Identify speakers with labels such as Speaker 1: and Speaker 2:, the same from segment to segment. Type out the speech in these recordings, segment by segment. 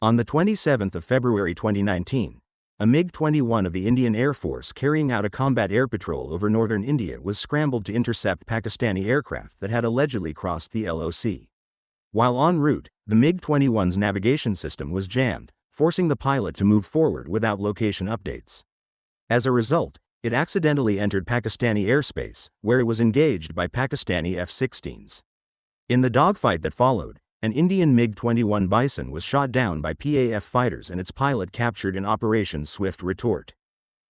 Speaker 1: On the 27th of February 2019, a MiG-21 of the Indian Air Force carrying out a combat air patrol over northern India was scrambled to intercept Pakistani aircraft that had allegedly crossed the LOC. While en route, the MiG-21's navigation system was jammed, forcing the pilot to move forward without location updates. As a result, it accidentally entered Pakistani airspace, where it was engaged by Pakistani F-16s. In the dogfight that followed, an Indian MiG-21 Bison was shot down by PAF fighters and its pilot captured in Operation Swift Retort.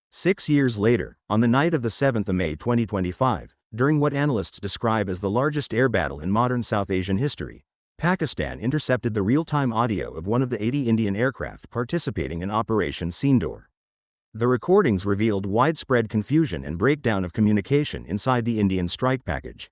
Speaker 1: 6 years later, on the night of the 7th of May 2025, during what analysts describe as the largest air battle in modern South Asian history, Pakistan intercepted the real-time audio of one of the 80 Indian aircraft participating in Operation Sindoor. The recordings revealed widespread confusion and breakdown of communication inside the Indian strike package.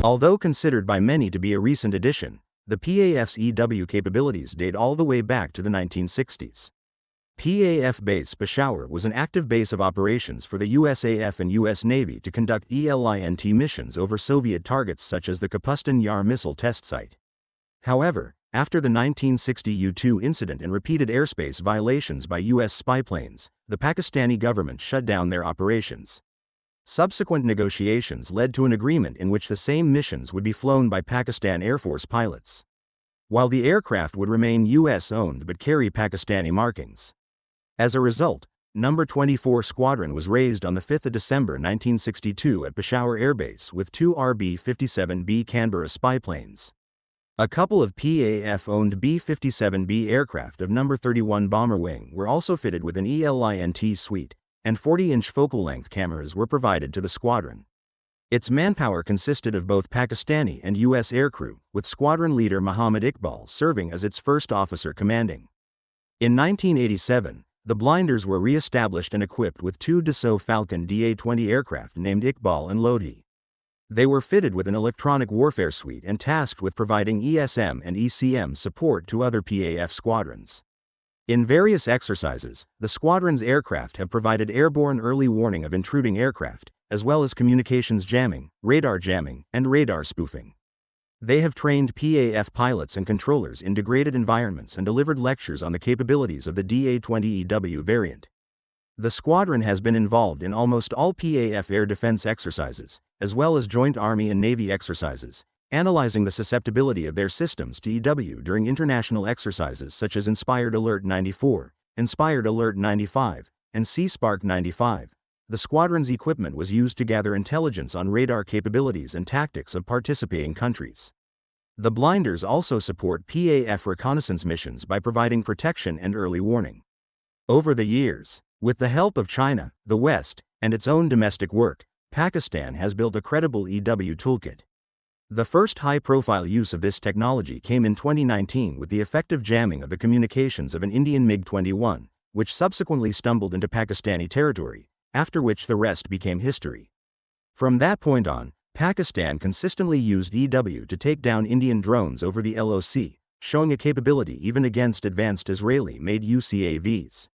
Speaker 1: Although considered by many to be a recent addition, the PAF's EW capabilities date all the way back to the 1960s. PAF Base Peshawar was an active base of operations for the USAF and US Navy to conduct ELINT missions over Soviet targets such as the Kapustan Yar missile test site. However, after the 1960 U-2 incident and repeated airspace violations by US spy planes, the Pakistani government shut down their operations. Subsequent negotiations led to an agreement in which the same missions would be flown by Pakistan Air Force pilots, while the aircraft would remain US-owned but carry Pakistani markings. As a result, No. 24 Squadron was raised on the 5th of December 1962 at Peshawar Air Base with 2 RB-57B Canberra spy planes. A couple of PAF-owned B-57B aircraft of No. 31 Bomber Wing were also fitted with an ELINT suite, and 40-inch focal-length cameras were provided to the squadron. Its manpower consisted of both Pakistani and US aircrew, with squadron leader Muhammad Iqbal serving as its first officer commanding. In 1987, the blinders were re-established and equipped with 2 Dassault Falcon Da-20 aircraft named Iqbal and Lodi. They were fitted with an electronic warfare suite and tasked with providing ESM and ECM support to other PAF squadrons. In various exercises, the squadron's aircraft have provided airborne early warning of intruding aircraft, as well as communications jamming, and radar spoofing. They have trained PAF pilots and controllers in degraded environments and delivered lectures on the capabilities of the Da-20EW variant. The squadron has been involved in almost all PAF air defense exercises, as well as joint Army and Navy exercises, analyzing the susceptibility of their systems to EW during international exercises such as Inspired Alert 94, Inspired Alert 95, and Sea Spark 95. The squadron's equipment was used to gather intelligence on radar capabilities and tactics of participating countries. The blinders also support PAF reconnaissance missions by providing protection and early warning. Over the years, with the help of China, the West, and its own domestic work, Pakistan has built a credible EW toolkit. The first high-profile use of this technology came in 2019 with the effective jamming of the communications of an Indian MiG-21, which subsequently stumbled into Pakistani territory, after which the rest became history. From that point on, Pakistan consistently used EW to take down Indian drones over the LOC, showing a capability even against advanced Israeli-made UCAVs.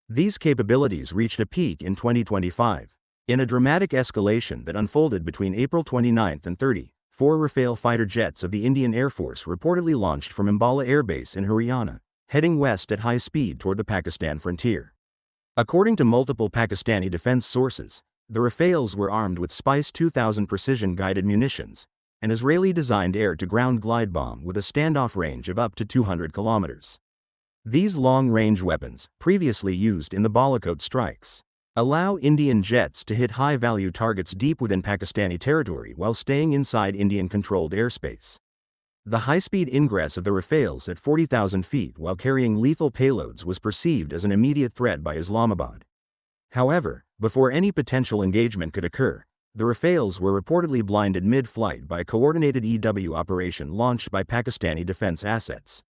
Speaker 1: These capabilities reached a peak in 2025. In a dramatic escalation that unfolded between April 29 and 30, 4 Rafale fighter jets of the Indian Air Force reportedly launched from Ambala Air Base in Haryana, heading west at high speed toward the Pakistan frontier. According to multiple Pakistani defense sources, the Rafales were armed with Spice 2000 precision-guided munitions, an Israeli-designed air-to-ground glide bomb with a standoff range of up to 200 kilometers. These long-range weapons, previously used in the Balakot strikes, allow Indian jets to hit high-value targets deep within Pakistani territory while staying inside Indian-controlled airspace. The high-speed ingress of the Rafales at 40,000 feet while carrying lethal payloads was perceived as an immediate threat by Islamabad. However, before any potential engagement could occur, the Rafales were reportedly blinded mid-flight by a coordinated EW operation launched by Pakistani defense assets.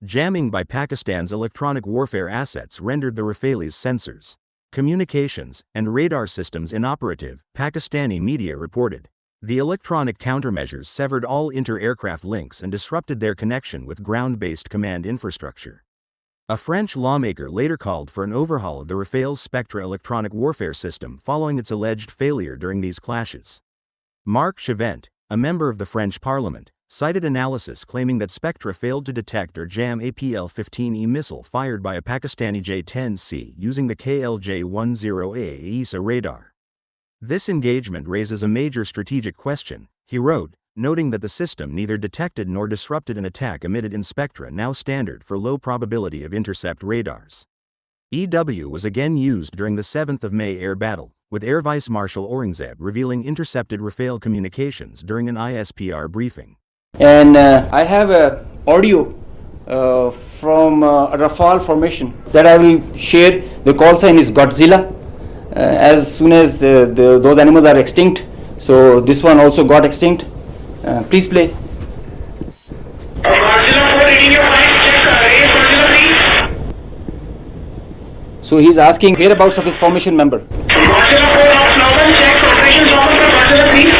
Speaker 1: Jamming by Pakistan's electronic warfare assets rendered the Rafales' sensors, communications, and radar systems inoperative, Pakistani media reported. The electronic countermeasures severed all inter-aircraft links and disrupted their connection with ground-based command infrastructure. A French lawmaker later called for an overhaul of the Rafale's Spectre electronic warfare system following its alleged failure during these clashes. Marc Chevent, a member of the French parliament, cited analysis claiming that Spectre failed to detect or jam a PL-15E missile fired by a Pakistani J-10C using the KLJ-10A ESA radar. This engagement raises a major strategic question, he wrote, noting that the system neither detected nor disrupted an attack emitted in Spectre, now standard for low probability of intercept radars. EW was again used during the 7th of May air battle, with Air Vice Marshal Aurangzeb revealing intercepted Rafale communications during an ISPR briefing.
Speaker 2: And I have a audio from a Rafale formation that I will share. The call sign is Godzilla. As soon as those animals are extinct, so this one also got extinct. Please play.
Speaker 3: Godzilla 4 reading your mic, check raise Godzilla please.
Speaker 2: So he's asking whereabouts of his formation member.
Speaker 3: Godzilla 4 ops normal, check operations normal for Godzilla please.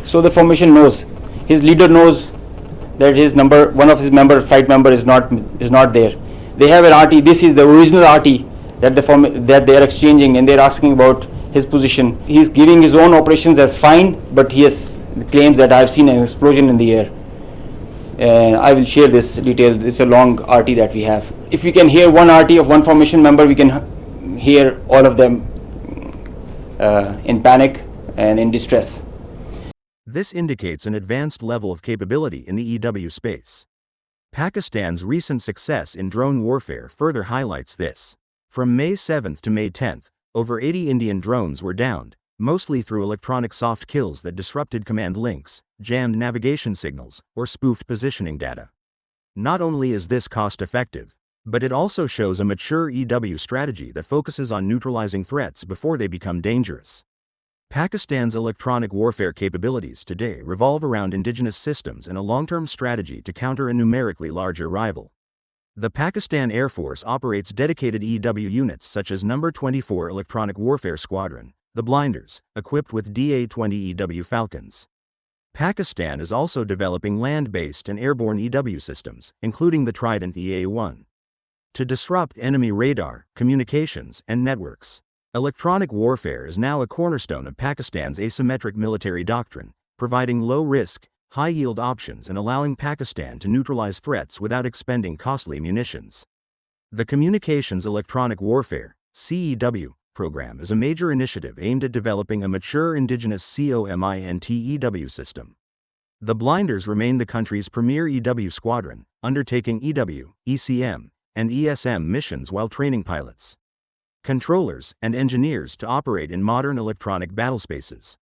Speaker 2: So the formation knows, his leader knows that one of his flight member is not there. They have an RT. This is the original RT that they are exchanging, and they're asking about his position. He's giving his own operations as fine, but he claims that I've seen an explosion in the air. And I will share this detail. It's a long RT that we have. If we can hear one RT of one formation member, we can hear all of them in panic and in distress.
Speaker 1: This indicates an advanced level of capability in the EW space. Pakistan's recent success in drone warfare further highlights this. From May 7th to May 10th, over 80 Indian drones were downed, mostly through electronic soft kills that disrupted command links, jammed navigation signals, or spoofed positioning data. Not only is this cost-effective, but it also shows a mature EW strategy that focuses on neutralizing threats before they become dangerous. Pakistan's electronic warfare capabilities today revolve around indigenous systems and a long-term strategy to counter a numerically larger rival. The Pakistan Air Force operates dedicated EW units such as No. 24 Electronic Warfare Squadron, the Blinders, equipped with DA-20 EW Falcons. Pakistan is also developing land-based and airborne EW systems, including the Trident EA-1, to disrupt enemy radar, communications, and networks. Electronic warfare is now a cornerstone of Pakistan's asymmetric military doctrine, providing low-risk, high-yield options and allowing Pakistan to neutralize threats without expending costly munitions. The Communications Electronic Warfare (CEW) program is a major initiative aimed at developing a mature indigenous COMINT EW system. The Blinders remain the country's premier EW squadron, undertaking EW, ECM, and ESM missions while training pilots, controllers, and engineers to operate in modern electronic battlespaces.